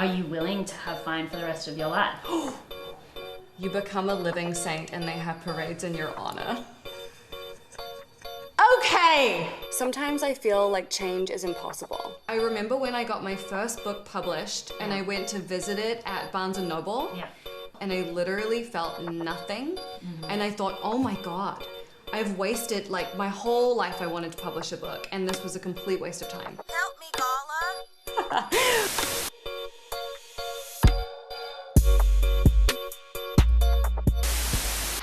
are you willing to have fine for the rest of your life? You become a living saint and they have parades in your honor. Okay! Sometimes I feel like change is impossible. I remember when I got my first book published and I went to visit it at Barnes & Noble. Yeah. And I literally felt nothing. And I thought, oh my God, I've wasted like my whole life. I wanted to publish a book and this was a complete waste of time. Help me, Gala.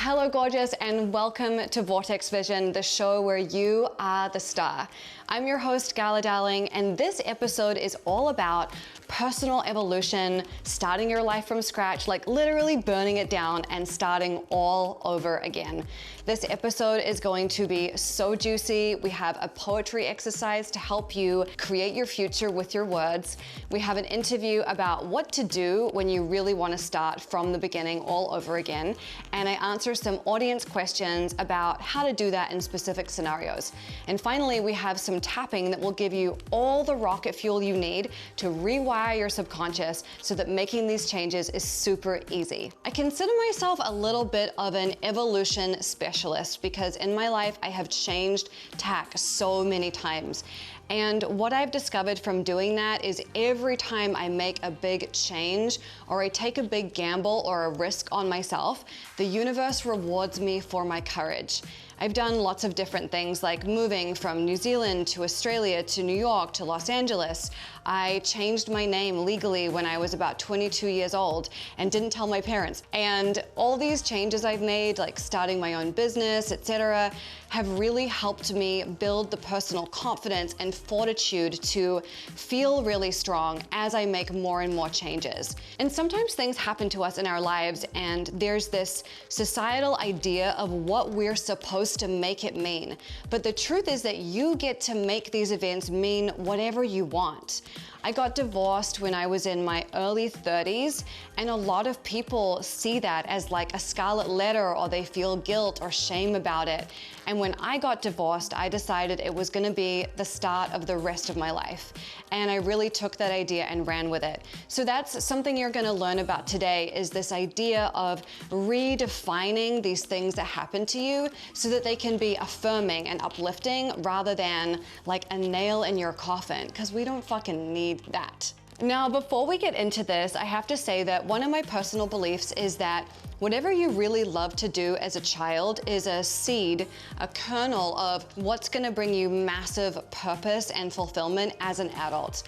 Hello gorgeous and welcome to Vortex Vision, the show where you are the star. I'm your host Gala Darling and this episode is all about personal evolution, starting your life from scratch, like literally burning it down and starting all over again. This episode is going to be so juicy. We have a poetry exercise to help you create your future with your words. We have an interview about what to do when you really want to start from the beginning all over again. And I answer some audience questions about how to do that in specific scenarios. And finally, we have some tapping that will give you all the rocket fuel you need to rewire your subconscious so that making these changes is super easy. I consider myself a little bit of an evolution specialist because in my life I have changed tack so many times. And what I've discovered from doing that is every time I make a big change or I take a big gamble or a risk on myself, the universe rewards me for my courage. I've done lots of different things like moving from New Zealand to Australia to New York to Los Angeles. I changed my name legally when I was about 22 years old and didn't tell my parents. And all these changes I've made, like starting my own business, etc., have really helped me build the personal confidence and fortitude to feel really strong as I make more and more changes. And sometimes things happen to us in our lives and there's this societal idea of what we're supposed to make it mean. But the truth is that you get to make these events mean whatever you want. I got divorced when I was in my early 30s, and a lot of people see that as like a scarlet letter or they feel guilt or shame about it. And when I got divorced, I decided it was gonna be the start of the rest of my life. And I really took that idea and ran with it. So that's something you're gonna learn about today is this idea of redefining these things that happen to you so that they can be affirming and uplifting rather than like a nail in your coffin, because we don't fucking need that. Now, before we get into this, I have to say that one of my personal beliefs is that whatever you really love to do as a child is a seed, a kernel of what's gonna bring you massive purpose and fulfillment as an adult.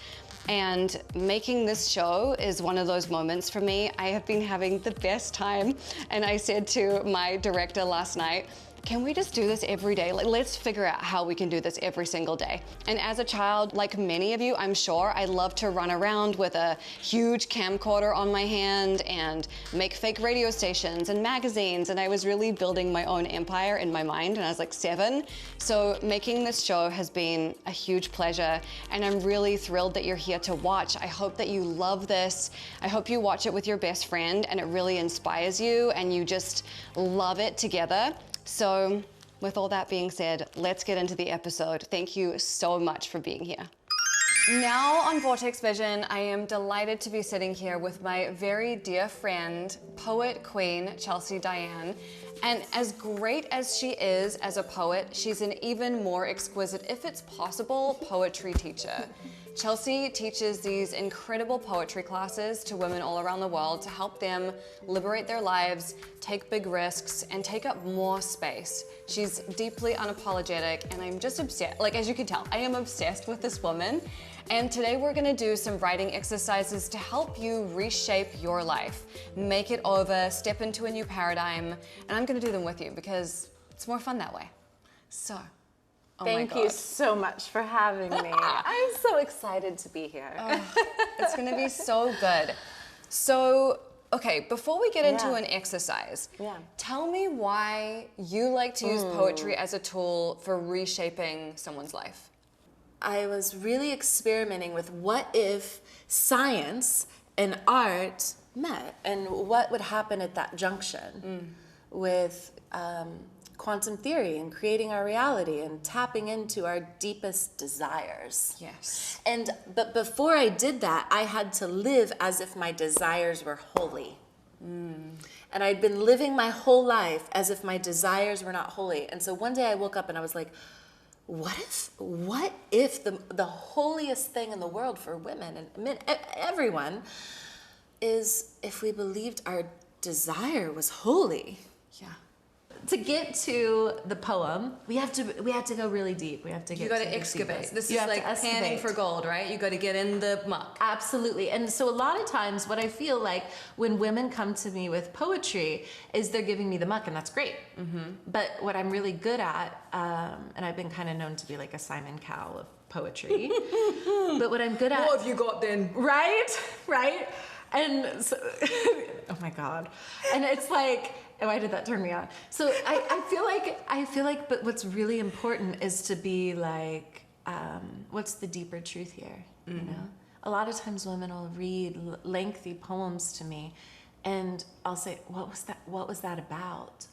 And making this show is one of those moments for me. I have been having the best time, and I said to my director last night, can we just do this every day? Like, let's figure out how we can do this every single day. And as a child, like many of you, I'm sure, I love to run around with a huge camcorder on my hand and make fake radio stations and magazines. And I was really building my own empire in my mind, and I was like 7. So making this show has been a huge pleasure, and I'm really thrilled that you're here to watch. I hope that you love this. I hope you watch it with your best friend and it really inspires you and you just love it together. So with all that being said, let's get into the episode. Thank you so much for being here. Now on Vortex Vision, I am delighted to be sitting here with my very dear friend, poet queen, Chelsie Diane. And as great as she is as a poet, she's an even more exquisite, if it's possible, poetry teacher. Chelsie teaches these incredible poetry classes to women all around the world to help them liberate their lives, take big risks, and take up more space. She's deeply unapologetic, and I'm just obsessed. Like, as you can tell, I am obsessed with this woman. And today we're gonna do some writing exercises to help you reshape your life, make it over, step into a new paradigm, and I'm gonna do them with you because it's more fun that way. So. Oh Thank you so much for having me. I'm so excited to be here. It's gonna be so good. So, okay, before we get into an exercise, tell me why you like to use poetry as a tool for reshaping someone's life. I was really experimenting with what if science and art met, and what would happen at that junction with quantum theory and creating our reality and tapping into our deepest desires. Yes. But before I did that, I had to live as if my desires were holy. And I'd been living my whole life as if my desires were not holy. And so one day I woke up and I was like, what if the holiest thing in the world for women and men, everyone, is if we believed our desire was holy? Yeah. To get to the poem, we have to go really deep. We have to get. You got to to the excavate. deepest. This You is have to like panning excavate. for gold, right? You got to get in the muck. Absolutely. And so a lot of times what I feel like when women come to me with poetry is they're giving me the muck, and that's great. But what I'm really good at, and I've been kind of known to be like a Simon Cowell of poetry, but what I'm good at... What have you got then? Right? And so, oh my God. And it's like, why did that turn me on? So I feel like, but what's really important is to be like, what's the deeper truth here? You know, a lot of times women will read lengthy poems to me, and I'll say, what was that about?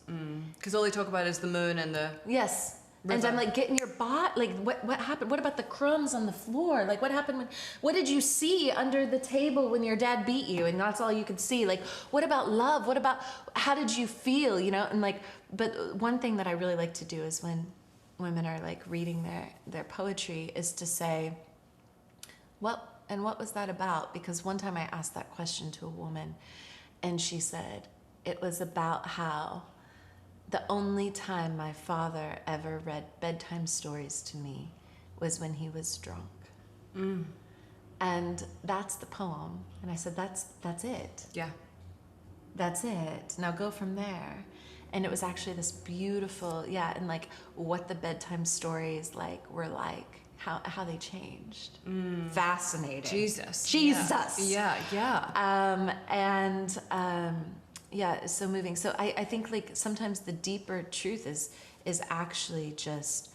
Because all they talk about is the moon and the... Yes. And I'm like, get in your bot. Like, what happened? What about the crumbs on the floor? Like, what happened what did you see under the table when your dad beat you and that's all you could see? Like, what about love? How did you feel? You know? And like, but one thing that I really like to do is when women are like reading their poetry is to say, what was that about? Because one time I asked that question to a woman and she said, it was about how the only time my father ever read bedtime stories to me was when he was drunk. And that's the poem. And I said, that's it. Yeah. That's it. Now go from there. And it was actually this beautiful, and like what the bedtime stories like were like, how they changed. Fascinating. Jesus. Yeah. Yeah, it's so moving. So I think like sometimes the deeper truth is actually just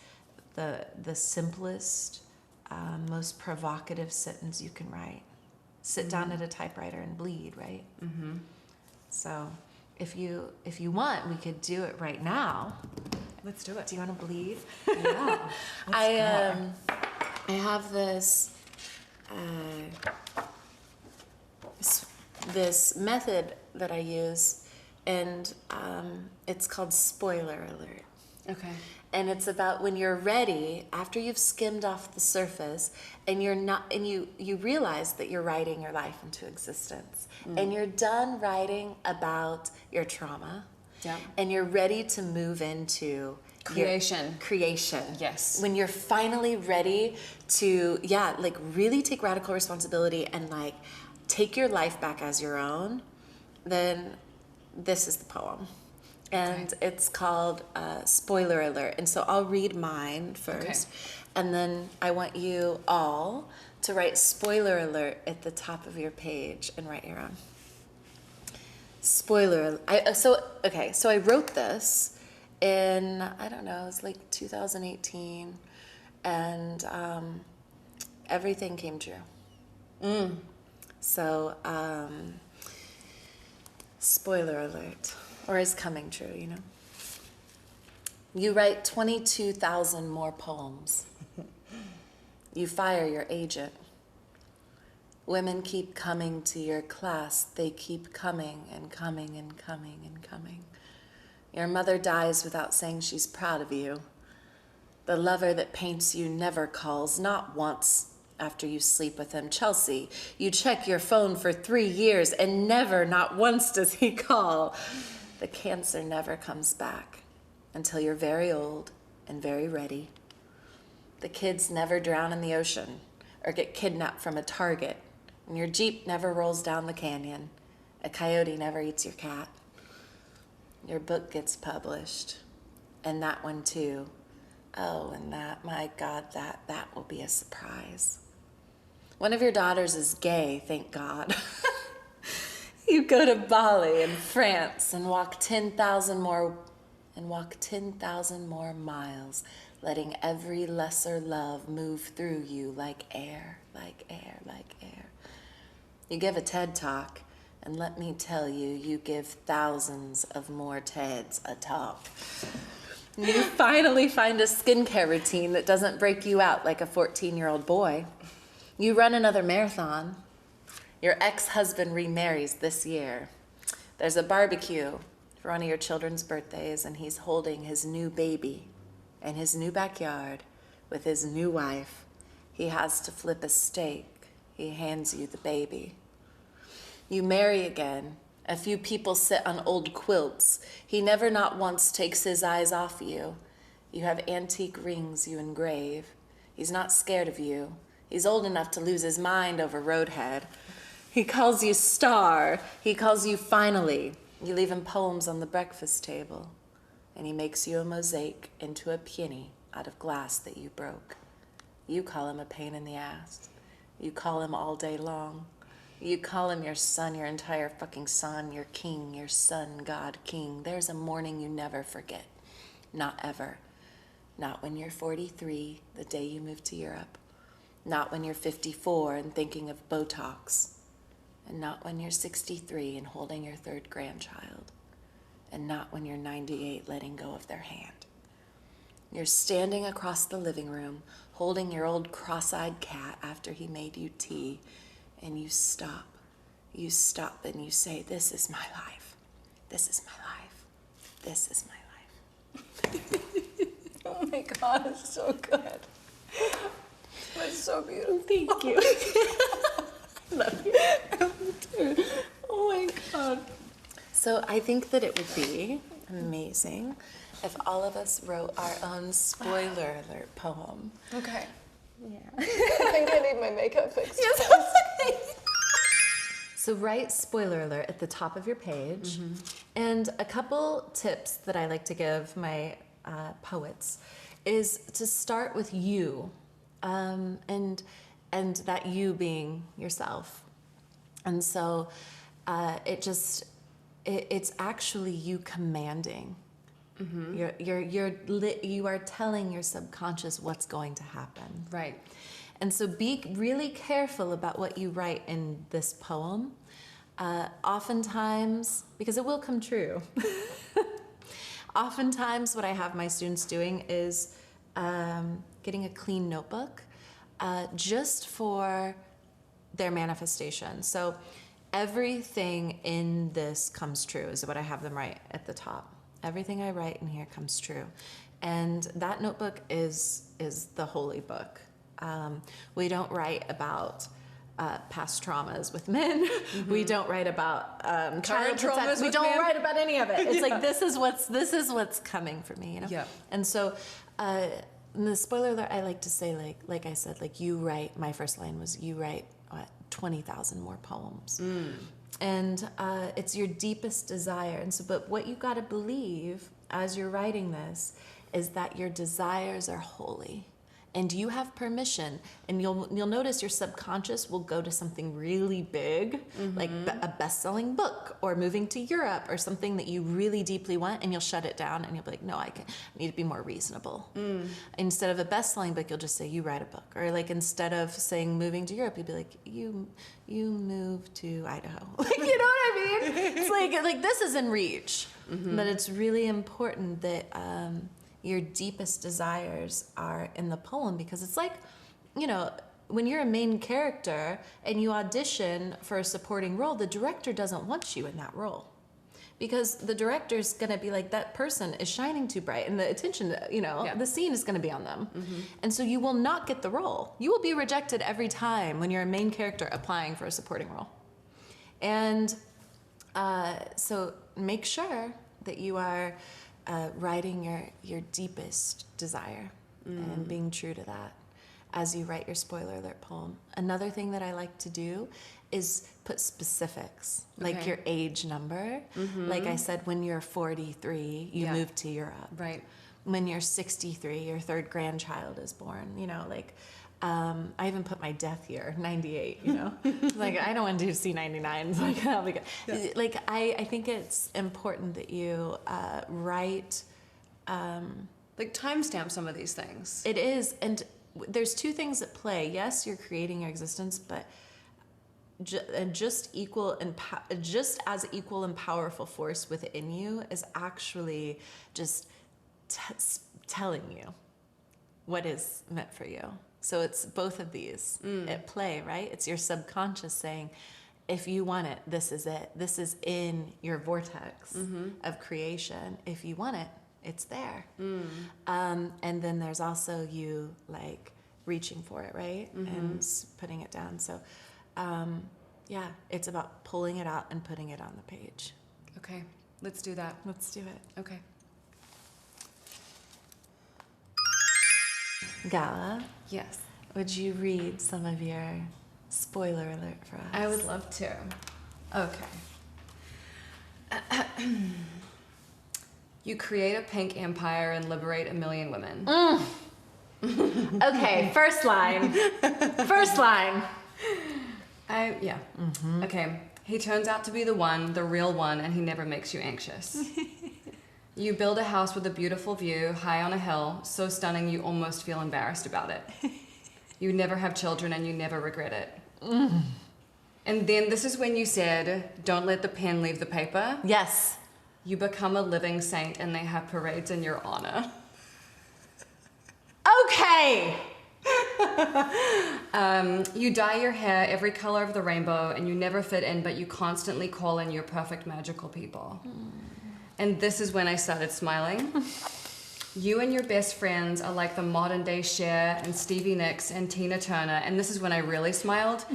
the simplest, most provocative sentence you can write. Sit down at a typewriter and bleed, right? So if you want, we could do it right now. Let's do it. Do you want to bleed? Yeah. I have this this method that I use, and it's called spoiler alert. Okay. And it's about when you're ready, after you've skimmed off the surface, and you realize that you're writing your life into existence, and you're done writing about your trauma, and you're ready to move into Creation. Creation. Yes. When you're finally ready to, like really take radical responsibility and like take your life back as your own, then this is the poem. And it's called Spoiler Alert. And so I'll read mine first. And then I want you all to write Spoiler Alert at the top of your page and write your own. Spoiler. So I wrote this in, I don't know, it was like 2018. And everything came true. So, spoiler alert, or is coming true, you know? You write 22,000 more poems. You fire your agent. Women keep coming to your class. They keep coming and coming and coming and coming. Your mother dies without saying she's proud of you. The lover that paints you never calls, not once after you sleep with him. Chelsie, you check your phone for 3 years and never, not once does he call. The cancer never comes back until you're very old and very ready. The kids never drown in the ocean or get kidnapped from a Target. And your Jeep never rolls down the canyon. A coyote never eats your cat. Your book gets published. And that one too. Oh, and that, my God, that will be a surprise. One of your daughters is gay, thank God. You go to Bali and France and walk 10,000 more miles, letting every lesser love move through you like air, like air, like air. You give a TED Talk, and let me tell you, you give thousands of more TEDs a talk. You finally find a skincare routine that doesn't break you out like a 14-year-old boy. You run another marathon. Your ex-husband remarries this year. There's a barbecue for one of your children's birthdays, and he's holding his new baby in his new backyard with his new wife. He has to flip a steak. He hands you the baby. You marry again. A few people sit on old quilts. He never not once takes his eyes off you. You have antique rings you engrave. He's not scared of you. He's old enough to lose his mind over Roadhead. He calls you star. He calls you finally. You leave him poems on the breakfast table. And he makes you a mosaic into a peony out of glass that you broke. You call him a pain in the ass. You call him all day long. You call him your son, your entire fucking son, your king, your son, God, king. There's a morning you never forget. Not ever. Not when you're 43, the day you moved to Europe. Not when you're 54 and thinking of Botox. And not when you're 63 and holding your third grandchild. And not when you're 98 letting go of their hand. You're standing across the living room, holding your old cross-eyed cat after he made you tea, and you stop. You stop and you say, this is my life. This is my life. This is my life. Oh my God, it's so good. It's so beautiful. Thank you. I love you. Oh my God. So I think that it would be amazing if all of us wrote our own spoiler alert poem. Okay. Yeah. I think I need my makeup fixed. So write spoiler alert at the top of your page. And a couple tips that I like to give my poets is to start with you, and that you being yourself. And so it's actually you commanding. You are telling your subconscious what's going to happen. Right. And so be really careful about what you write in this poem. Oftentimes, because it will come true. Oftentimes what I have my students doing is getting a clean notebook just for their manifestation. So everything in this comes true is what I have them write at the top. Everything I write in here comes true. And that notebook is the holy book. We don't write about past traumas with men. We don't write about Current traumas we with don't men. write about any of it. It's like this is what's coming for me, you know? Yeah. And so in the spoiler alert, I like to say, like I said, like you write, my first line was you write 20,000 more poems. And it's your deepest desire. And so, but what you got to believe as you're writing this is that your desires are holy. And you have permission, and you'll notice your subconscious will go to something really big, like a best-selling book or moving to Europe or something that you really deeply want, and you'll shut it down and you'll be like, no, I need to be more reasonable. Instead of a best-selling book, you'll just say, you write a book. Or like instead of saying moving to Europe, you'll be like, you move to Idaho. Like, you know what I mean? It's like this is in reach. But it's really important that your deepest desires are in the poem, because it's like, you know, when you're a main character and you audition for a supporting role, the director doesn't want you in that role, because the director's gonna be like, that person is shining too bright and the attention, you know, the scene is gonna be on them. And so you will not get the role. You will be rejected every time when you're a main character applying for a supporting role. And so make sure that you are writing your deepest desire and being true to that as you write your spoiler alert poem. Another thing that I like to do is put specifics, like your age number. Like I said, when you're 43, you move to Europe. Right. When you're 63, your third grandchild is born, you know, like, I even put my death year, 98, you know, like I don't want to do C99. Like, that'll be good. Yeah. Like, I think it's important that you write. Like timestamp some of these things. It is. And there's two things at play. Yes, you're creating your existence, but just as equal and powerful force within you is actually just telling you what is meant for you. So it's both of these at play, right? It's your subconscious saying, if you want it, this is it. This is in your vortex of creation. If you want it, it's there. And then there's also you like reaching for it, right? And putting it down. So yeah, it's about pulling it out and putting it on the page. Okay, let's do that. Let's do it. Okay. Gala, Yes. would you read some of your spoiler alert for us? I would love to. Okay. You create a pink empire and liberate 1 million women. Okay, first line. First line. Yeah. Okay. He turns out to be the one, the real one, and he never makes you anxious. You build a house with a beautiful view, high on a hill, so stunning you almost feel embarrassed about it. You never have children and you never regret it. And then this is when you said, don't let the pen leave the paper. Yes. You become a living saint and they have parades in your honor. Okay. You dye your hair every color of the rainbow and you never fit in, but you constantly call in your perfect magical people. And this is when I started smiling. You and your best friends are like the modern day Cher and Stevie Nicks and Tina Turner, and this is when I really smiled.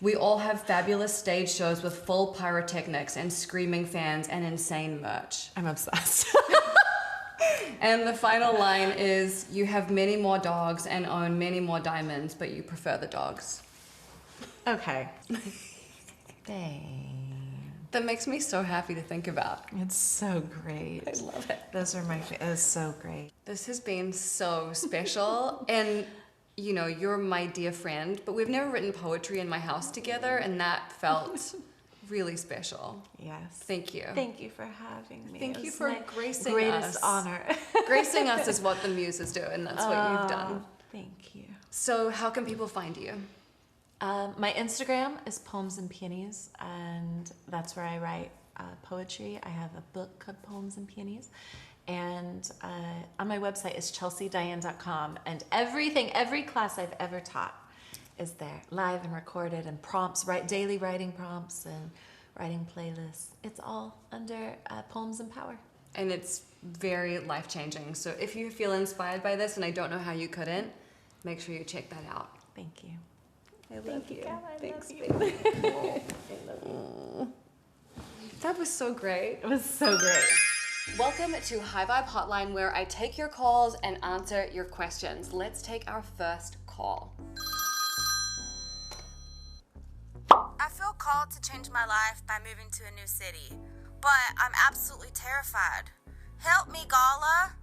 We all have fabulous stage shows with full pyrotechnics and screaming fans and insane merch. I'm obsessed. And the final line is, you have many more dogs and own many more diamonds, but you prefer the dogs. Okay. Dang. That makes me so happy to think about. It's so great. I love it. Those are my favorite. It's so great. This has been so special. And, you know, you're my dear friend, but we've never written poetry in my house together, and that felt really special. Yes. Thank you. Thank you for having me. Thank It you was for my gracing greatest us. honor. Gracing us is what the muses do, and that's what you've done. Thank you. So how can people find you? My Instagram is Poems and Peonies, and that's where I write poetry. I have a book called Poems and Peonies, and on my website is chelsiediane.com, and every class I've ever taught is there, live and recorded, and prompts, daily writing prompts and writing playlists. It's all under Poems and Power. And it's very life-changing. So if you feel inspired by this, and I don't know how you couldn't, make sure you check that out. Thank you. I love you. Thanks, baby. That was so great. It was so great. Welcome to High Vibe Hotline, where I take your calls and answer your questions. Let's take our first call. I feel called to change my life by moving to a new city, but I'm absolutely terrified. Help me, Gala.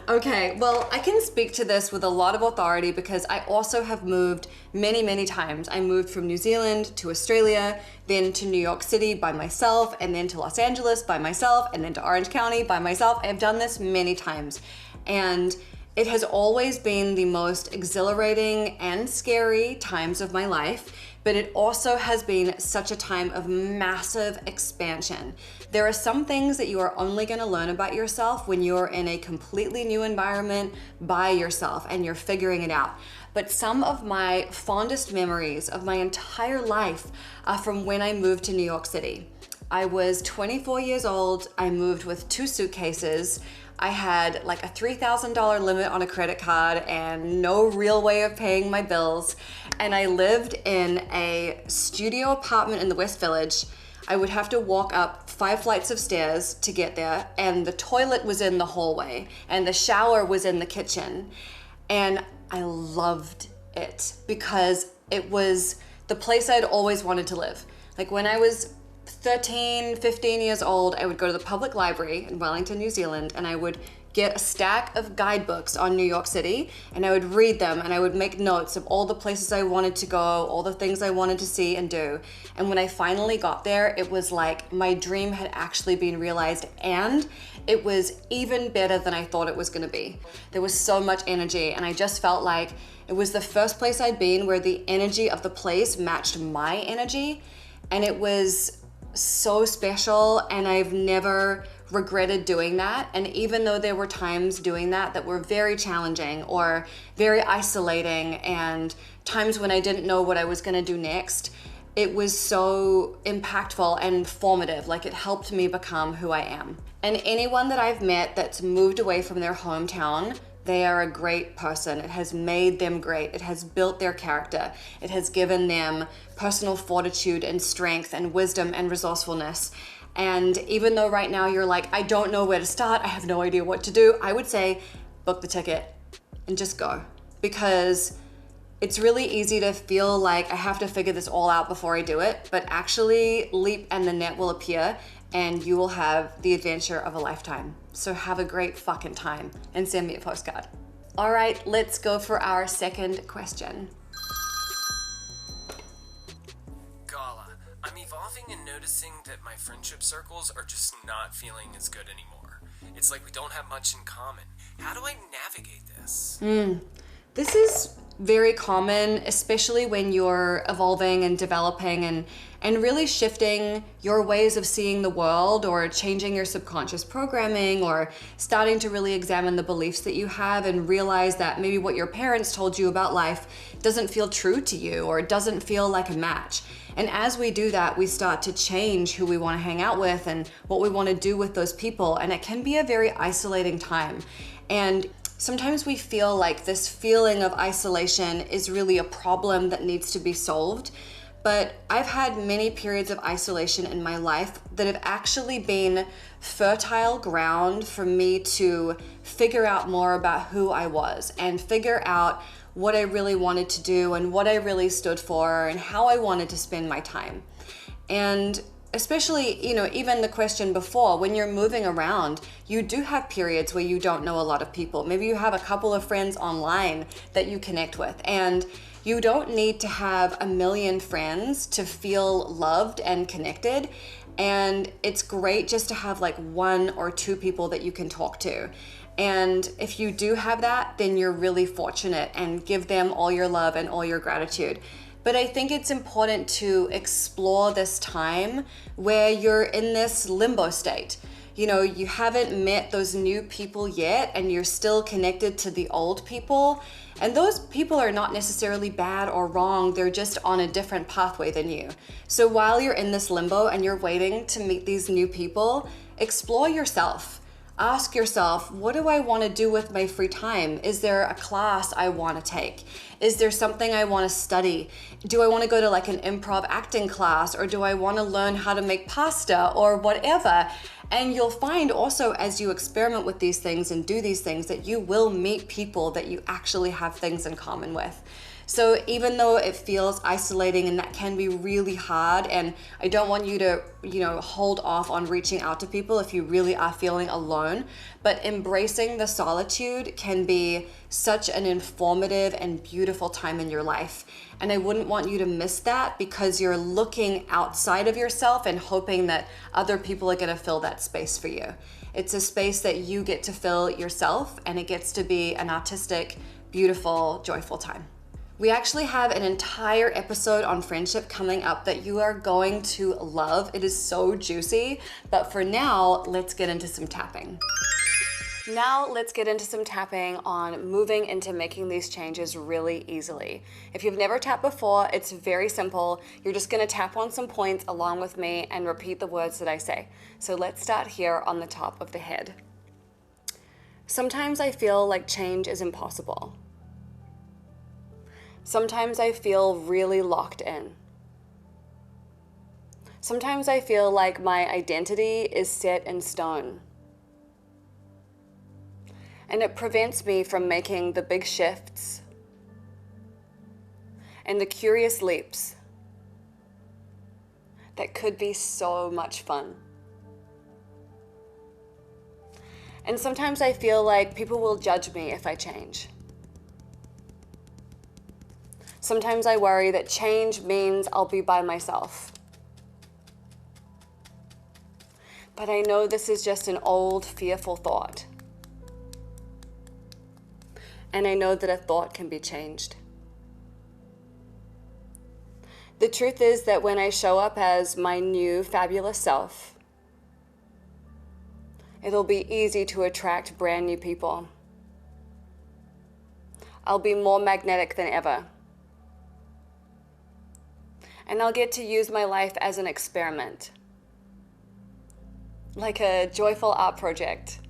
Okay, well, I can speak to this with a lot of authority because I also have moved many, many times. I moved from New Zealand to Australia, then to New York City by myself, and then to Los Angeles by myself, and then to Orange County by myself. I have done this many times, and it has always been the most exhilarating and scary times of my life, but it also has been such a time of massive expansion. There are some things that you are only gonna learn about yourself when you're in a completely new environment by yourself and you're figuring it out. But some of my fondest memories of my entire life are from when I moved to New York City. I was 24 years old, I moved with 2 suitcases, I had like a $3,000 limit on a credit card and no real way of paying my bills. And I lived in a studio apartment in the West Village. I would have to walk up 5 flights of stairs to get there, and the toilet was in the hallway and the shower was in the kitchen. And I loved it because it was the place I'd always wanted to live. Like when I was 13, 15 years old, I would go to the public library in Wellington, New Zealand, and I would get a stack of guidebooks on New York City, and I would read them, and I would make notes of all the places I wanted to go, all the things I wanted to see and do. And when I finally got there, it was like my dream had actually been realized, and it was even better than I thought it was gonna be. There was so much energy, and I just felt like it was the first place I'd been where the energy of the place matched my energy, and it was so special, and I've never regretted doing that. And even though there were times doing that were very challenging or very isolating, and times when I didn't know what I was going to do next, it was so impactful and formative. Like, it helped me become who I am. And anyone that I've met that's moved away from their hometown, they are a great person. It has made them great. It has built their character. It has given them personal fortitude and strength and wisdom and resourcefulness. And even though right now you're like, I don't know where to start, I have no idea what to do, I would say book the ticket and just go. Because it's really easy to feel like I have to figure this all out before I do it, but actually leap and the net will appear and you will have the adventure of a lifetime. So have a great fucking time and send me a postcard. All right, let's go for our second question. Gala, I'm evolving and noticing that my friendship circles are just not feeling as good anymore. It's like we don't have much in common. How do I navigate this? This is very common, especially when you're evolving and developing and really shifting your ways of seeing the world, or changing your subconscious programming, or starting to really examine the beliefs that you have and realize that maybe what your parents told you about life doesn't feel true to you or doesn't feel like a match. And as we do that, we start to change who we want to hang out with and what we want to do with those people. And it can be a very isolating time. And sometimes we feel like this feeling of isolation is really a problem that needs to be solved. But I've had many periods of isolation in my life that have actually been fertile ground for me to figure out more about who I was and figure out what I really wanted to do and what I really stood for and how I wanted to spend my time. And especially, even the question before, when you're moving around, you do have periods where you don't know a lot of people. Maybe you have a couple of friends online that you connect with, and you don't need to have a million friends to feel loved and connected. And it's great just to have like one or two people that you can talk to. And if you do have that, then you're really fortunate, and give them all your love and all your gratitude. But I think it's important to explore this time where you're in this limbo state. You haven't met those new people yet, and you're still connected to the old people. And those people are not necessarily bad or wrong, they're just on a different pathway than you. So while you're in this limbo and you're waiting to meet these new people, explore yourself. Ask yourself, what do I want to do with my free time? Is there a class I want to take? Is there something I want to study? Do I want to go to like an improv acting class, or do I want to learn how to make pasta or whatever? And you'll find also, as you experiment with these things and do these things, that you will meet people that you actually have things in common with. So even though it feels isolating and that can be really hard, and I don't want you to, hold off on reaching out to people if you really are feeling alone, but embracing the solitude can be such an informative and beautiful time in your life. And I wouldn't want you to miss that because you're looking outside of yourself and hoping that other people are going to fill that space for you. It's a space that you get to fill yourself, and it gets to be an artistic, beautiful, joyful time. We actually have an entire episode on friendship coming up that you are going to love. It is so juicy, but for now, let's get into some tapping. Now let's get into some tapping on moving into making these changes really easily. If you've never tapped before, it's very simple. You're just gonna tap on some points along with me and repeat the words that I say. So let's start here on the top of the head. Sometimes I feel like change is impossible. Sometimes I feel really locked in. Sometimes I feel like my identity is set in stone. And it prevents me from making the big shifts and the curious leaps that could be so much fun. And sometimes I feel like people will judge me if I change. Sometimes I worry that change means I'll be by myself. But I know this is just an old, fearful thought. And I know that a thought can be changed. The truth is that when I show up as my new, fabulous self, It'll be easy to attract brand new people. I'll be more magnetic than ever. And I'll get to use my life as an experiment, like a joyful art project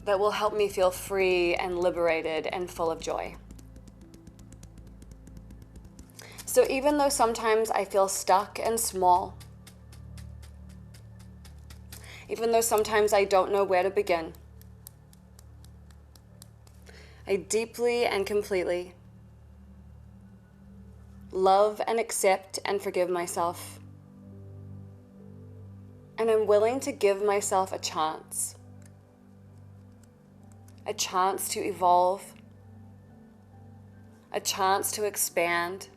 that will help me feel free and liberated and full of joy. So even though sometimes I feel stuck and small, even though sometimes I don't know where to begin, I deeply and completely love and accept and forgive myself. And I'm willing to give myself a chance to evolve, a chance to expand,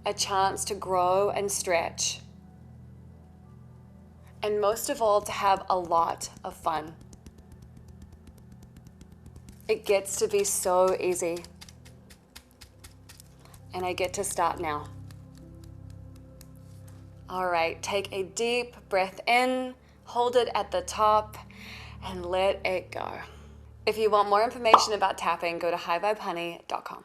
a chance to grow and stretch, and most of all, to have a lot of fun. It gets to be so easy. And I get to start now. All right, take a deep breath in, hold it at the top, and let it go. If you want more information about tapping, go to highvibehoney.com.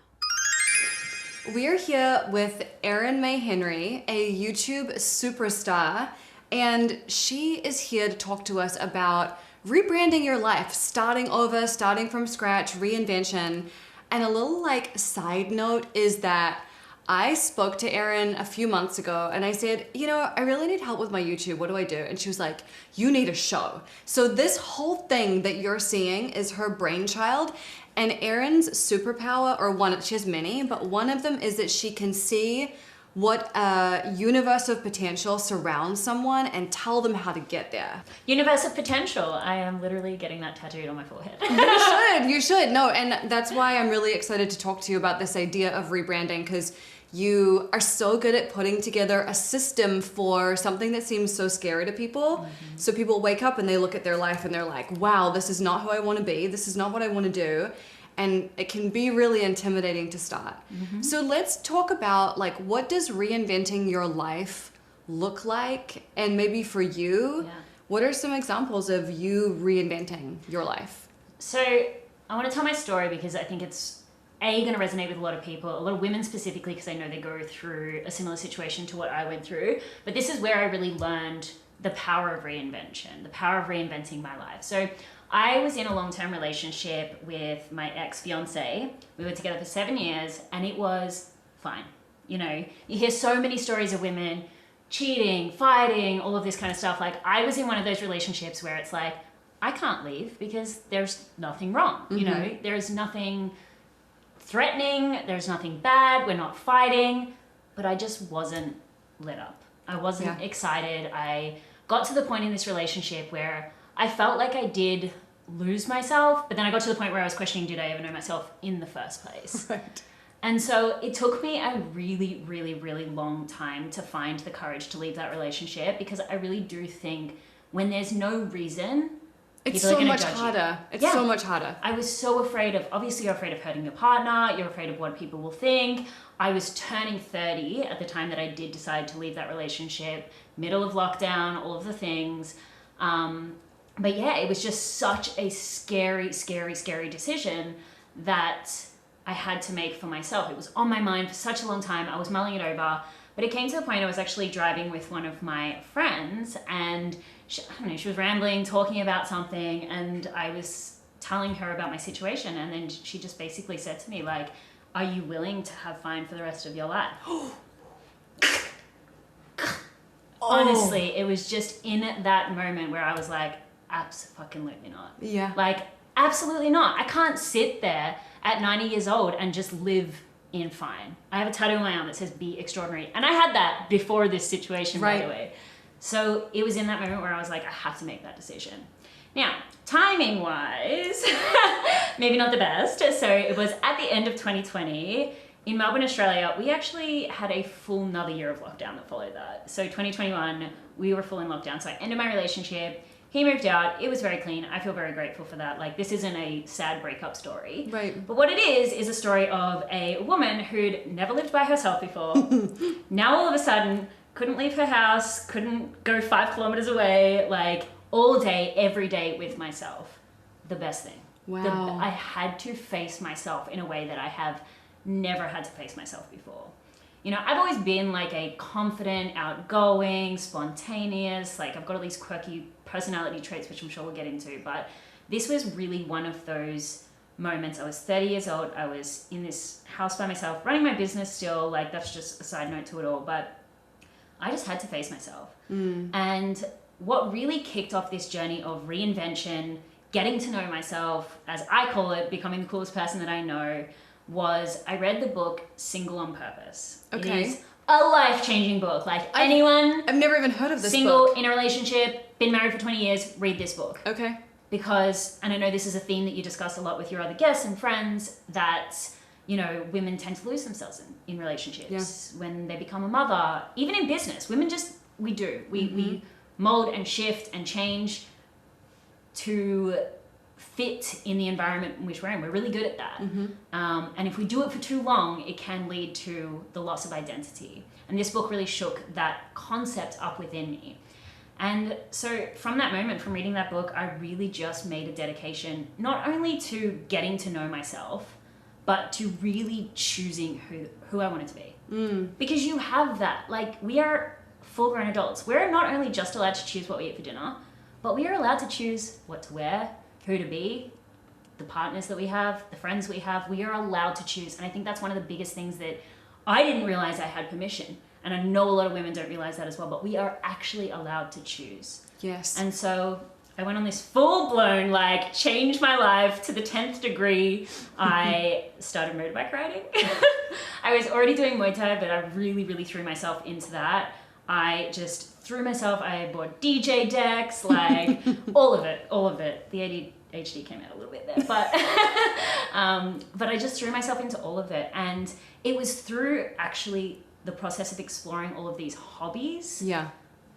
We're here with Erin May Henry, a YouTube superstar, and she is here to talk to us about rebranding your life, starting over, starting from scratch, reinvention. And a little side note is that I spoke to Erin a few months ago and I said, I really need help with my YouTube. What do I do? And she was like, you need a show. So this whole thing that you're seeing is her brainchild. And Erin's superpower, or one, she has many, but one of them is that she can see what a universe of potential surrounds someone and tell them how to get there. Universe of potential. I am literally getting that tattooed on my forehead. You should. No, and that's why I'm really excited to talk to you about this idea of rebranding, because you are so good at putting together a system for something that seems so scary to people. Mm-hmm. So people wake up and they look at their life and they're like, wow, this is not who I want to be. This is not what I want to do. And it can be really intimidating to start. Mm-hmm. So let's talk about what does reinventing your life look like? And maybe for you, what are some examples of you reinventing your life? So I want to tell my story because I think it's going to resonate with a lot of people, a lot of women specifically, because I know they go through a similar situation to what I went through. But this is where I really learned the power of reinvention, the power of reinventing my life. So I was in a long-term relationship with my ex-fiance. We were together for 7 years and it was fine. You hear so many stories of women cheating, fighting, all of this kind of stuff. I was in one of those relationships where it's like, I can't leave because there's nothing wrong. Mm-hmm. There's nothing threatening, there's nothing bad, we're not fighting, but I just wasn't lit up. I wasn't excited. I got to the point in this relationship where I felt like I did lose myself, but then I got to the point where I was questioning, did I ever know myself in the first place? Right. And so it took me a really, really, really long time to find the courage to leave that relationship, because I really do think when there's no reason, it's so much harder. It's so much harder. I was so afraid of, obviously you're afraid of hurting your partner, you're afraid of what people will think. I was turning 30 at the time that I did decide to leave that relationship, middle of lockdown, all of the things. But yeah, it was just such a scary, scary, scary decision that I had to make for myself. It was on my mind for such a long time. I was mulling it over, but it came to the point I was actually driving with one of my friends and she was rambling, talking about something, and I was telling her about my situation, and then she just basically said to me, are you willing to have fun for the rest of your life? Honestly, it was just in that moment where I was like, abso-fucking-lutely not. Yeah. Absolutely not. I can't sit there at 90 years old and just live in fine. I have a tattoo on my arm that says be extraordinary. And I had that before this situation, by the way. So it was in that moment where I was like, I have to make that decision. Now, timing-wise, maybe not the best. So it was at the end of 2020 in Melbourne, Australia. We actually had a full another year of lockdown that followed that. So 2021, we were full in lockdown. So I ended my relationship. He moved out. It was very clean. I feel very grateful for that. This isn't a sad breakup story. Right. But what it is a story of a woman who'd never lived by herself before. Now all of a sudden couldn't leave her house, couldn't go 5 kilometers away, like all day, every day with myself. The best thing. Wow. I had to face myself in a way that I have never had to face myself before. You know, I've always been like a confident, outgoing, spontaneous, like I've got all these quirky personality traits, which I'm sure we'll get into, but this was really one of those moments. I was 30 years old. I was in this house by myself, running my business still, like that's just a side note to it all, but I just had to face myself. And what really kicked off this journey of reinvention, getting to know myself, as I call it, becoming the coolest person that I know, was I read the book Single on Purpose. Okay. It is a life-changing book. Like anyone I've never even heard of this single, book. in a relationship, been married for 20 years, read this book. Okay. Because, and I know this is a theme that you discuss a lot with your other guests and friends, that, you know, women tend to lose themselves in relationships when they become a mother, even in business. Women just, we mold and shift and change to fit in the environment in which we're in. We're really good at that. And if we do it for too long, it can lead to the loss of identity. And this book really shook that concept up within me. And so from that moment, from reading that book, I really just made a dedication, not only to getting to know myself, but to really choosing who I wanted to be. Because you have that, like we are full-grown adults. We're not only just allowed to choose what we eat for dinner, but we are allowed to choose what to wear, who to be, the partners that we have, the friends we have. We are allowed to choose. And I think that's one of the biggest things that I didn't realize I had permission. And I know a lot of women don't realize that as well, but we are actually allowed to choose. Yes. And so I went on this full-blown, like, change my life to the 10th degree. I started motorbike riding. I was already doing Muay Thai, but I really, really threw myself into that. I just threw myself, I bought DJ decks, like, all of it. The ADHD came out a little bit there, but I just threw myself into all of it. And it was through actually the process of exploring all of these hobbies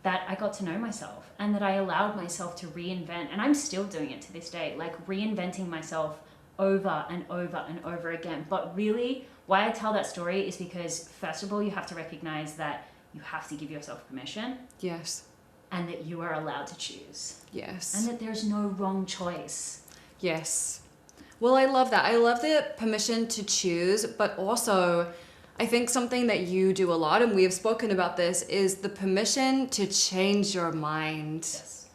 that I got to know myself, and that I allowed myself to reinvent. And I'm still doing it to this day, like reinventing myself over and over and over again. But really, why I tell that story is because, first of all, you have to recognize that you have to give yourself permission. Yes. And that you are allowed to choose. Yes. And that there's no wrong choice. Yes. Well, I love that. I love the permission to choose, but also I think something that you do a lot, and we have spoken about this, is the permission to change your mind. Yes.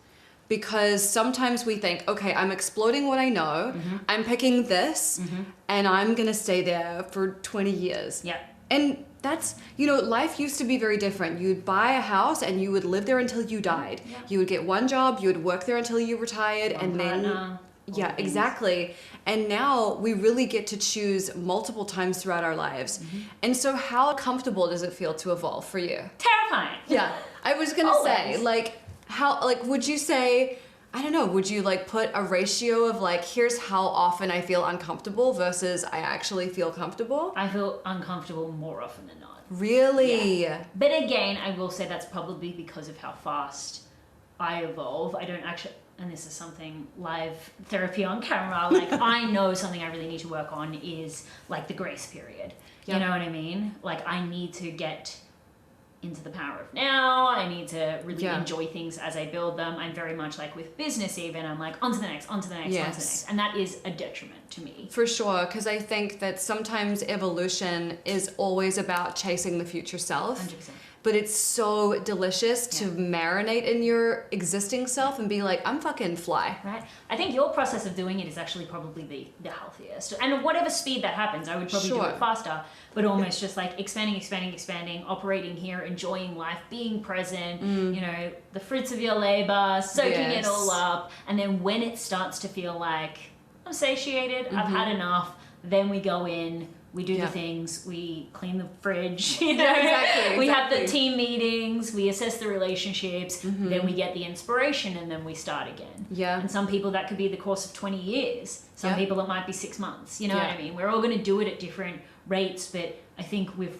Because sometimes we think, okay, I'm exploding what I know, I'm picking this, and I'm going to stay there for 20 years. Yeah. And that's, you know, life used to be very different. You'd buy a house and you would live there until you died. Yeah. You would get one job, you would work there until you retired, and then... Yeah, exactly. And now we really get to choose multiple times throughout our lives. And so how comfortable does it feel to evolve for you? Terrifying. Yeah, I was going to say, like, how, like, would you say, I don't know, would you like put a ratio of like, here's how often I feel uncomfortable versus I actually feel comfortable? I feel uncomfortable more often than not. Really? Yeah. But again, I will say that's probably because of how fast I evolve. I don't actually, and this is something live therapy on camera, like I know something I really need to work on is like the grace period. You know what I mean? Like I need to get into the power of now. I need to really enjoy things as I build them. I'm very much like with business even, I'm like on to the next, on to the next, on to the next. And that is a detriment to me. For sure, because I think that sometimes evolution is always about chasing the future self. 100%. But it's so delicious to marinate in your existing self and be like, I'm fucking fly. Right? I think your process of doing it is actually probably the healthiest. And whatever speed that happens, I would probably do it faster, but almost just like expanding, operating here, enjoying life, being present, you know, the fruits of your labor, soaking it all up. And then when it starts to feel like I'm satiated, I've had enough, then we go in, we do the things, we clean the fridge, you know, we have the team meetings, we assess the relationships, then we get the inspiration, and then we start again. Yeah. And some people that could be the course of 20 years. Some people it might be 6 months. You know what I mean? We're all going to do it at different rates, but I think we're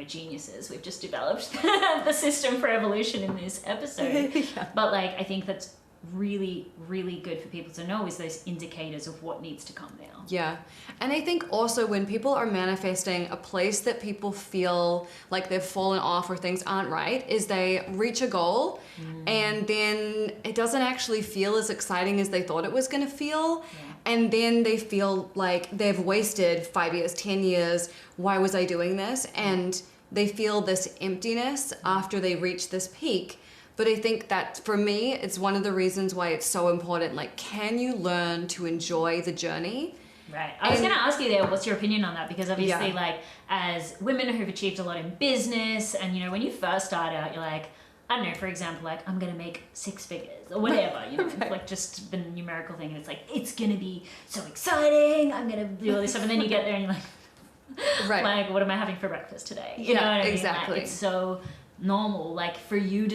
geniuses. We've just developed the system for evolution in this episode. But like, I think that's really, really good for people to know is those indicators of what needs to come now. Yeah. And I think also when people are manifesting a place that people feel like they've fallen off or things aren't right, is they reach a goal and then it doesn't actually feel as exciting as they thought it was going to feel. And then they feel like they've wasted 5 years, 10 years. Why was I doing this? And they feel this emptiness after they reach this peak. But I think that for me, it's one of the reasons why it's so important. Like, can you learn to enjoy the journey? Right. I was going to ask you there, what's your opinion on that? Because obviously, Yeah. like, as women who've achieved a lot in business, and, you know, when you first start out, you're like, I don't know, for example, like, I'm going to make 6 figures or whatever, you know, like just the numerical thing. And it's like, it's going to be so exciting. I'm going to do all this stuff. And then you get there and you're like, Right. like, what am I having for breakfast today? You know what I mean? exactly. Like, it's so normal. Like, for you,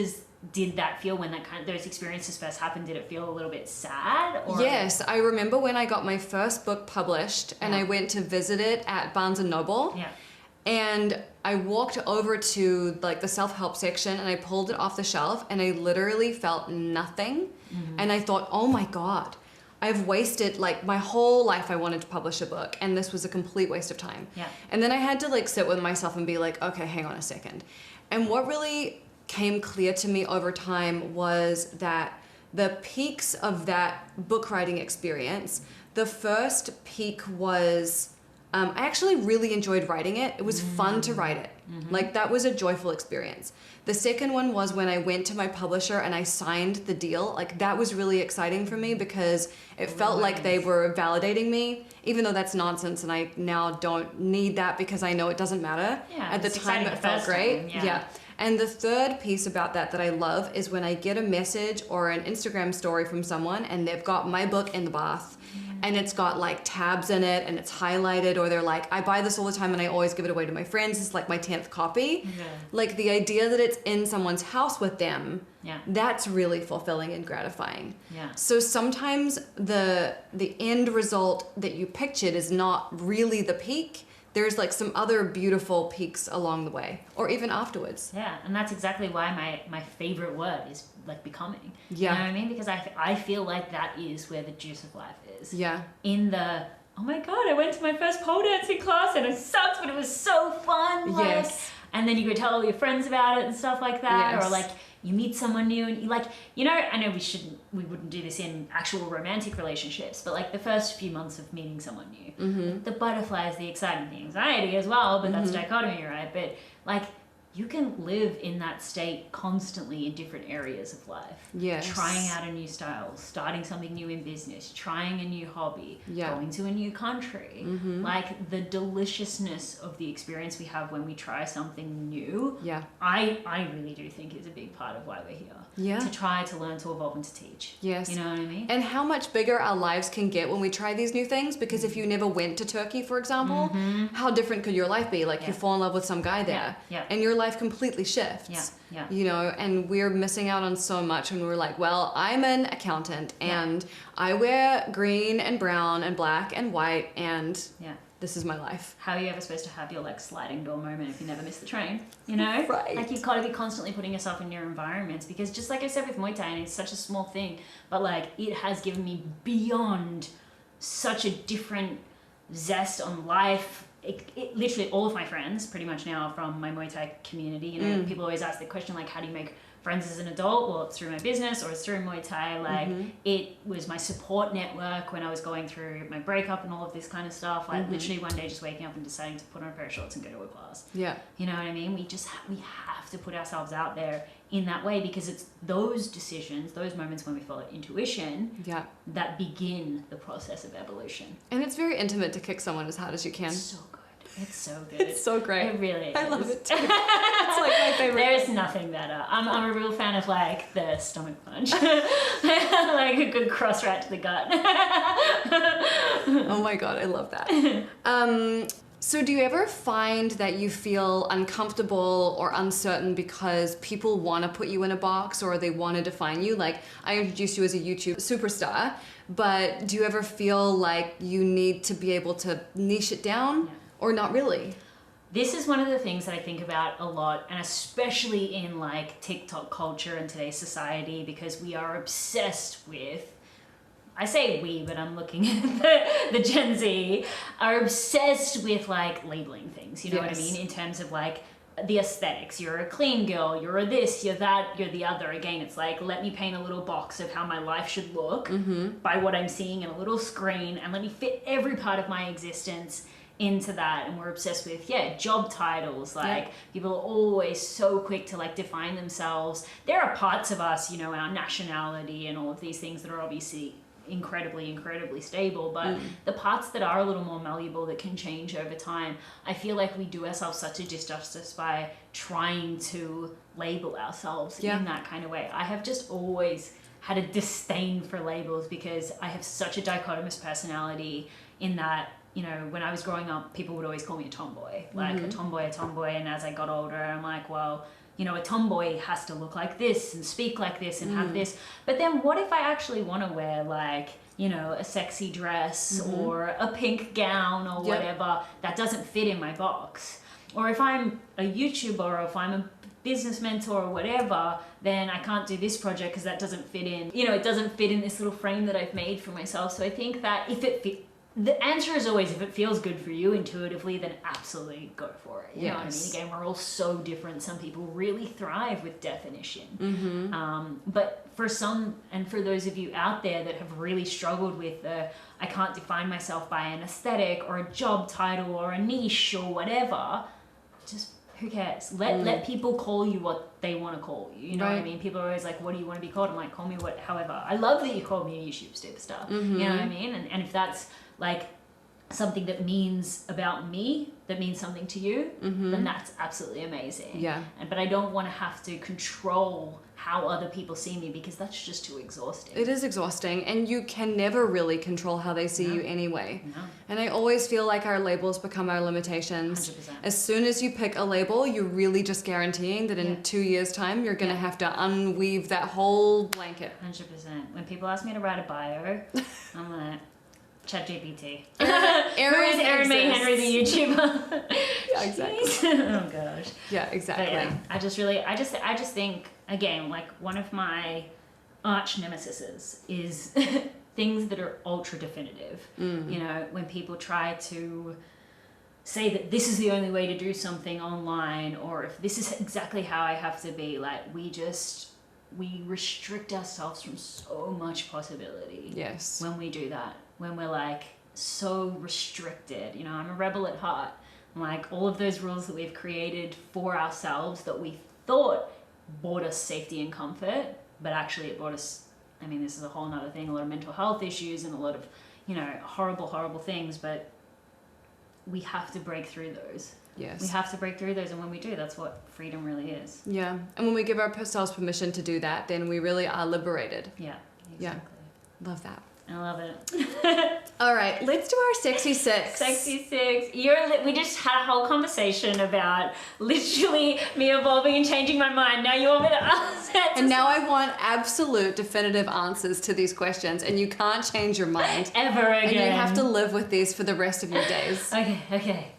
did that feel when that those experiences first happened? Did it feel a little bit sad? Or Yes, I remember when I got my first book published and I went to visit it at Barnes & Noble. Yeah. And I walked over to like the self-help section and I pulled it off the shelf and I literally felt nothing. And I thought, oh my God, I've wasted like my whole life. I wanted to publish a book and this was a complete waste of time. Yeah. And then I had to like sit with myself and be like, okay, hang on a second. And what really came clear to me over time was that the peaks of that book writing experience, the first peak was I actually really enjoyed writing it. It was fun to write it. Like that was a joyful experience. The second one was when I went to my publisher and I signed the deal. Like that was really exciting for me because it felt like they were validating me, even though that's nonsense and I now don't need that because I know it doesn't matter. Yeah, At the it's time exciting it the felt first great. time, yeah. And the third piece about that I love is when I get a message or an Instagram story from someone and they've got my book in the bath and it's got like tabs in it and it's highlighted, or they're like, I buy this all the time and I always give it away to my friends. It's like my 10th copy. Like the idea that it's in someone's house with them, that's really fulfilling and gratifying. So sometimes the end result that you pictured is not really the peak. There's like some other beautiful peaks along the way or even afterwards. Yeah, and that's exactly why my favorite word is like becoming. Yeah. You know what I mean? Because I feel like that is where the juice of life is. Yeah. In the, oh my God, I went to my first pole dancing class and it sucked, but it was so fun. Like, Yes. And then you go tell all your friends about it and stuff like that. Yes. Or like you meet someone new and you like, you know, I know we wouldn't do this in actual romantic relationships, but like the first few months of meeting someone new, the butterflies, the excitement, the anxiety as well, but that's dichotomy, right? But like, you can live in that state constantly in different areas of life. Yes. Trying out a new style, starting something new in business, trying a new hobby, going to a new country. Like the deliciousness of the experience we have when we try something new, I really do think is a big part of why we're here. Yeah. To try to learn, to evolve, and to teach. Yes. You know what I mean? And how much bigger our lives can get when we try these new things, because if you never went to Turkey, for example, how different could your life be? Like you fall in love with some guy there and your life completely shifts. You know, and we're missing out on so much when we're like, well, I'm an accountant and I wear green and brown and black and white and this is my life. How are you ever supposed to have your like sliding door moment if you never miss the train? You know? Right. Like you've got to be constantly putting yourself in your environments, because just like I said with Muay Thai, and it's such a small thing, but like it has given me beyond such a different zest on life. It literally all of my friends pretty much now are from my Muay Thai community. You know, people always ask the question like, how do you make friends as an adult? Well, it's through my business or it's through Muay Thai. Like it was my support network when I was going through my breakup and all of this kind of stuff. Like literally one day just waking up and deciding to put on a pair of shorts and go to a class. Yeah. You know what I mean? We just we have to put ourselves out there in that way, because it's those decisions, those moments when we follow intuition, that begin the process of evolution. And it's very intimate to kick someone as hard as you can. It's so good. It's so good. It's so great. It really is. I love it too. It's like my favorite. There's nothing better. I'm a real fan of like the stomach punch. Like a good cross right to the gut. Oh my God, I love that. So do you ever find that you feel uncomfortable or uncertain because people want to put you in a box or they want to define you? Like I introduced you as a YouTube superstar, but do you ever feel like you need to be able to niche it down or not really? this is one of the things that I think about a lot, and especially in like TikTok culture and today's society, because we are obsessed with, I say we, but I'm looking at the Gen Z, are obsessed with like labeling things, you know what I mean? In terms of like the aesthetics. You're a clean girl, you're a this, you're that, you're the other. Again, it's like, let me paint a little box of how my life should look by what I'm seeing in a little screen, and let me fit every part of my existence into that. And we're obsessed with job titles, like people are always so quick to like define themselves. There are parts of us, you know, our nationality and all of these things that are obviously incredibly stable, but the parts that are a little more malleable, that can change over time, I feel like we do ourselves such a disjustice by trying to label ourselves in that kind of way. I have just always had a disdain for labels because I have such a dichotomous personality, in that, you know, when I was growing up, people would always call me a tomboy, like a tomboy, and as I got older, I'm like, well, you know, a tomboy has to look like this and speak like this and have this. But then what if I actually want to wear like, you know, a sexy dress or a pink gown or whatever that doesn't fit in my box? Or if I'm a YouTuber, or if I'm a business mentor or whatever, then I can't do this project because that doesn't fit in, you know, it doesn't fit in this little frame that I've made for myself. So I think that if it the answer is always, if it feels good for you intuitively, then absolutely go for it. You know what I mean? Again, we're all so different. Some people really thrive with definition. But for some, and for those of you out there that have really struggled with I can't define myself by an aesthetic or a job title or a niche or whatever, just who cares? Let people call you what they want to call you. You know what I mean? People are always like, what do you want to be called? I'm like, call me however. I love that you called me a YouTube superstar. You know what I mean? And if that's like something that means about me, that means something to you, then that's absolutely amazing. But I don't want to have to control how other people see me, because that's just too exhausting. It is exhausting, and you can never really control how they see you anyway. And I always feel like our labels become our limitations. 100%. As soon as you pick a label, you're really just guaranteeing that in 2 years' time, you're going to have to unweave that whole blanket. 100%. When people ask me to write a bio, I'm like, ChatGPT. Who is Erin May Henry, the YouTuber? Exactly. Oh gosh. Yeah, exactly. But I just think, again, like one of my arch nemesises is things that are ultra definitive. You know, when people try to say that this is the only way to do something online, or if this is exactly how I have to be, like we restrict ourselves from so much possibility. Yes. When we do that, when we're like so restricted, you know, I'm a rebel at heart. Like all of those rules that we've created for ourselves that we thought brought us safety and comfort, but actually it brought us, I mean, this is a whole nother thing, a lot of mental health issues and a lot of, you know, horrible things, but we have to break through those. Yes. We have to break through those, and when we do, that's what freedom really is. Yeah. And when we give ourselves permission to do that, then we really are liberated. Yeah, exactly. Yeah. Love that. I love it. All right, let's do our sexy six. Sexy six. We just had a whole conversation about literally me evolving and changing my mind. Now you want me to answer. And now I want absolute definitive answers to these questions, and you can't change your mind. Ever again. And you have to live with these for the rest of your days. Okay.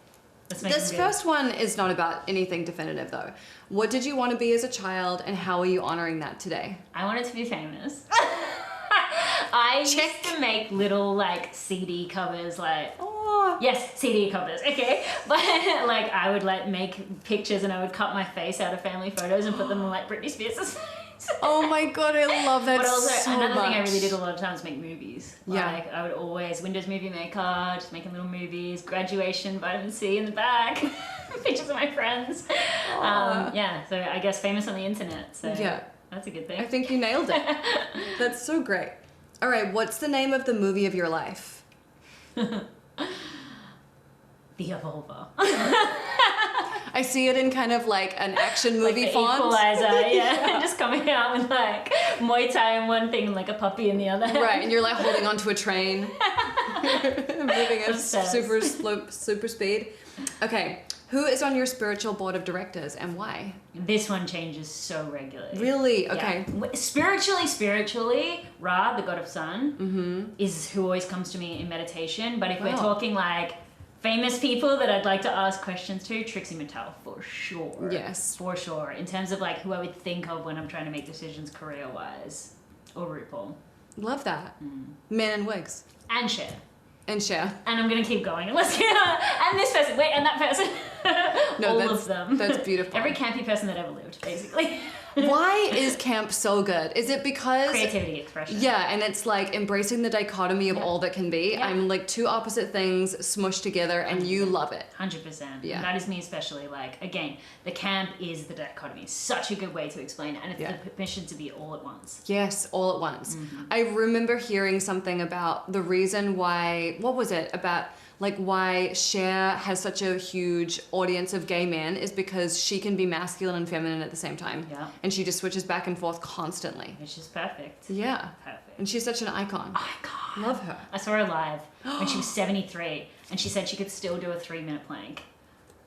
Let's make This first one is not about anything definitive, though. What did you want to be as a child, and how are you honoring that today? I wanted to be famous. I used to make little like CD covers, like yes, CD covers, okay. But like I would like make pictures and I would cut my face out of family photos and put them on like Britney Spears' face. Oh my god, I love that. But also so another much. thing I really did a lot of times make movies. Yeah. Like I would always Windows Movie Maker, just making little movies, graduation, vitamin C in the back, pictures of my friends. Yeah, so I guess famous on the internet. So yeah, that's a good thing. I think you nailed it. That's so great. All right, what's the name of the movie of your life? The Evolver. I see it in kind of like an action movie like the font. Equalizer, yeah. Just coming out with like Muay Thai in one thing and like a puppy in the other. Right, and you're like holding onto a train, moving at Obsessed. super speed. Okay, who is on your spiritual board of directors and why? This one changes so regularly. Really? Okay. Yeah. Spiritually, Ra, the god of sun, is who always comes to me in meditation. But if we're talking like famous people that I'd like to ask questions to, Trixie Mattel, for sure. Yes. For sure. In terms of like who I would think of when I'm trying to make decisions career-wise. Or RuPaul. Love that. Men in wigs. And Cher. And Cher. And I'm gonna keep going. And this person, wait, and that person. No, All of them. That's beautiful. Every campy person that ever lived, basically. Why is camp so good? Is it because... Creativity, expression. Yeah, and it's like embracing the dichotomy of all that can be. Yeah. I'm like two opposite things smushed together and you love it. 100%. Yeah. And that is me especially. Like, again, the camp is the dichotomy. It's such a good way to explain it. And it's the permission to be all at once. Yes, all at once. I remember hearing something about the reason why, what was it? About like why Cher has such a huge audience of gay men is because she can be masculine and feminine at the same time. Yeah. And she just switches back and forth constantly. Which is perfect. Yeah. Perfect. And she's such an icon. Icon. Love her. I saw her live when she was 73 and she said she could still do a 3-minute plank.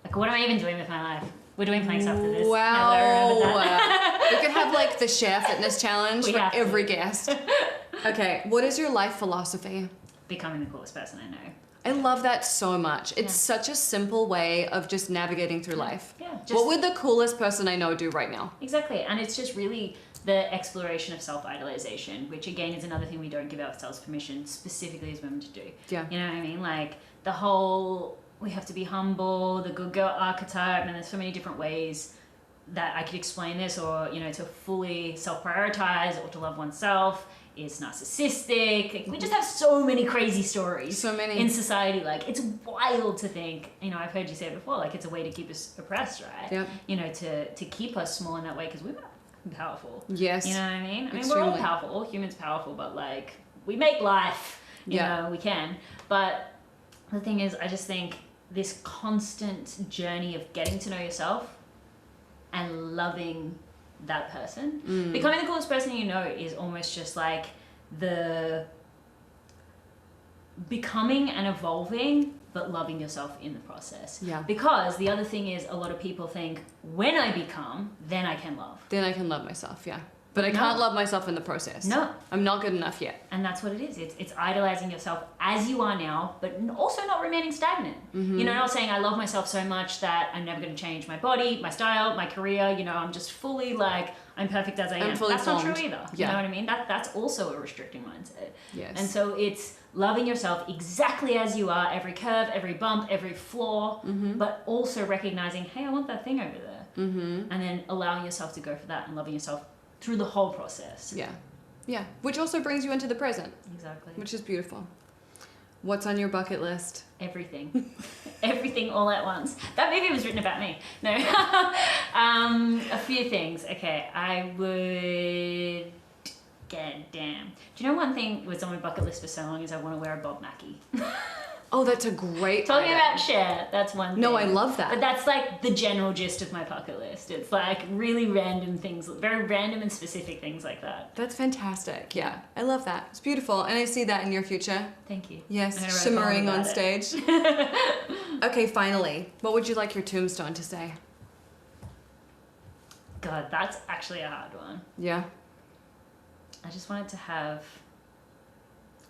Like, what am I even doing with my life? We're doing planks after this. Wow. Now that I remember that. We could have like the Cher fitness challenge We for have to. every guest. Okay, what is your life philosophy? Becoming the coolest person I know. I love that so much. It's such a simple way of just navigating through life. Yeah, What would the coolest person I know do right now? Exactly. And it's just really the exploration of self-idolization, which again is another thing we don't give ourselves permission, specifically as women, to do. Yeah. You know what I mean? Like the whole, we have to be humble, the good girl archetype, and there's so many different ways that I could explain this, or, you know, to fully self-prioritize or to love oneself is narcissistic. Like, we just have so many crazy stories So many. in society. Like, it's wild to think, you know, I've heard you say it before, like it's a way to keep us oppressed, right? Yep. You know, to keep us small in that way, because we're powerful. Yes. You know what I mean? I mean, we're all Extremely. powerful, all humans powerful, but like, we make life, you know, we can. But the thing is, I just think this constant journey of getting to know yourself and loving that person. Becoming the coolest person you know is almost just like the becoming and evolving, but loving yourself in the process. Yeah. Because the other thing is, a lot of people think, when I become, then I can love. Then I can love myself, yeah. But I can't love myself in the process. No. I'm not good enough yet. And that's what it is. It's idolizing yourself as you are now, but also not remaining stagnant. You know, not saying I love myself so much that I'm never going to change my body, my style, my career. You know, I'm just fully like, I'm perfect as I am. fully That's not formed. true either. Yeah. You know what I mean? That's also a restricting mindset. Yes. And so it's loving yourself exactly as you are, every curve, every bump, every flaw, but also recognizing, hey, I want that thing over there. And then allowing yourself to go for that and loving yourself through the whole process. Yeah. Yeah. Which also brings you into the present, Exactly. which is beautiful. What's on your bucket list? Everything. Everything all at once. That movie was written about me. No. A few things. Okay, I would... God damn. Do you know one thing was on my bucket list for so long is I want to wear a Bob Mackie. Oh, that's a great Talking item. about Cher, that's one thing. No, I love that. But that's like the general gist of my bucket list. It's like really random things, very random and specific things like that. That's fantastic. Yeah, I love that. It's beautiful, and I see that in your future. Thank you. I'm Yes, gonna write a shimmering poem on about it. stage. Okay, finally, what would you like your tombstone to say? God, that's actually a hard one. Yeah. I just wanted to have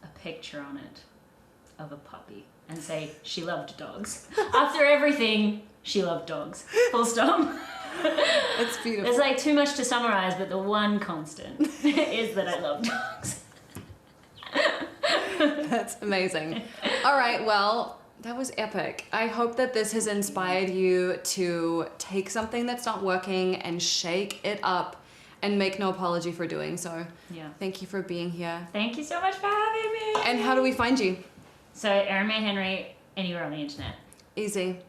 a picture on it of a puppy and say she loved dogs. After everything, she loved dogs. Full stop. It's beautiful. There's like too much to summarize, but the one constant is that I love dogs. That's amazing. All right, well, that was epic. I hope that this has inspired you to take something that's not working and shake it up and make no apology for doing so. Yeah. Thank you for being here. Thank you so much for having me. And how do we find you? So, Erin May Henry, anywhere on the internet. Easy.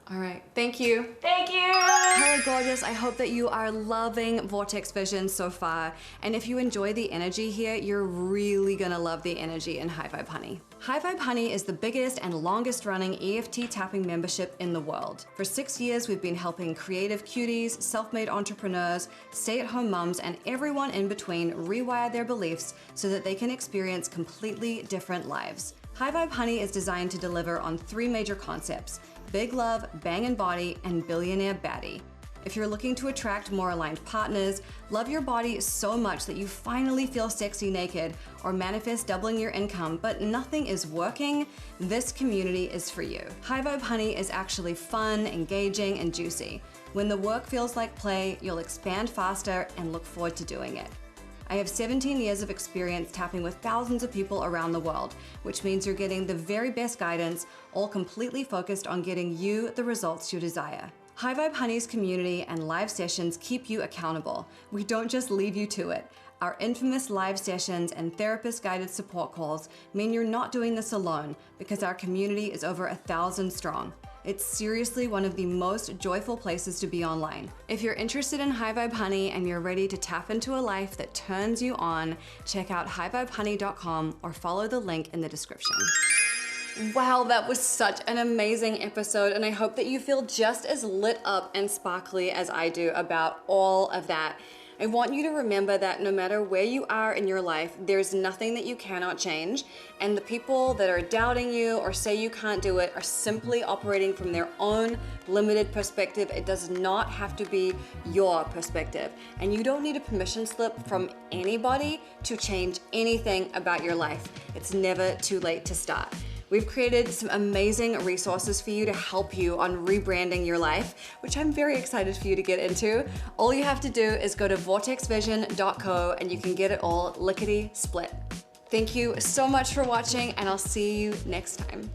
All right. Thank you. Thank you. Hello, gorgeous. I hope that you are loving Vortex Vision so far. And if you enjoy the energy here, you're really gonna love the energy in High Vibe Honey. High Vibe Honey is the biggest and longest running EFT tapping membership in the world. For 6 years, we've been helping creative cuties, self-made entrepreneurs, stay-at-home mums, and everyone in between rewire their beliefs so that they can experience completely different lives. High Vibe Honey is designed to deliver on 3 major concepts: Big Love, Bang and Body, and Billionaire Baddie. If you're looking to attract more aligned partners, love your body so much that you finally feel sexy naked, or manifest doubling your income but nothing is working, this community is for you. High Vibe Honey is actually fun, engaging, and juicy. When the work feels like play, you'll expand faster and look forward to doing it. I have 17 years of experience tapping with thousands of people around the world, which means you're getting the very best guidance, all completely focused on getting you the results you desire. High Vibe Honey's community and live sessions keep you accountable. We don't just leave you to it. Our infamous live sessions and therapist-guided support calls mean you're not doing this alone, because our community is over 1,000 strong. It's seriously one of the most joyful places to be online. If you're interested in High Vibe Honey and you're ready to tap into a life that turns you on, check out highvibehoney.com or follow the link in the description. Wow, that was such an amazing episode, and I hope that you feel just as lit up and sparkly as I do about all of that. I want you to remember that no matter where you are in your life, there's nothing that you cannot change, and the people that are doubting you or say you can't do it are simply operating from their own limited perspective. It does not have to be your perspective, and you don't need a permission slip from anybody to change anything about your life. It's never too late to start. We've created some amazing resources for you to help you on rebranding your life, which I'm very excited for you to get into. All you have to do is go to vortexvision.co and you can get it all lickety split. Thank you so much for watching, and I'll see you next time.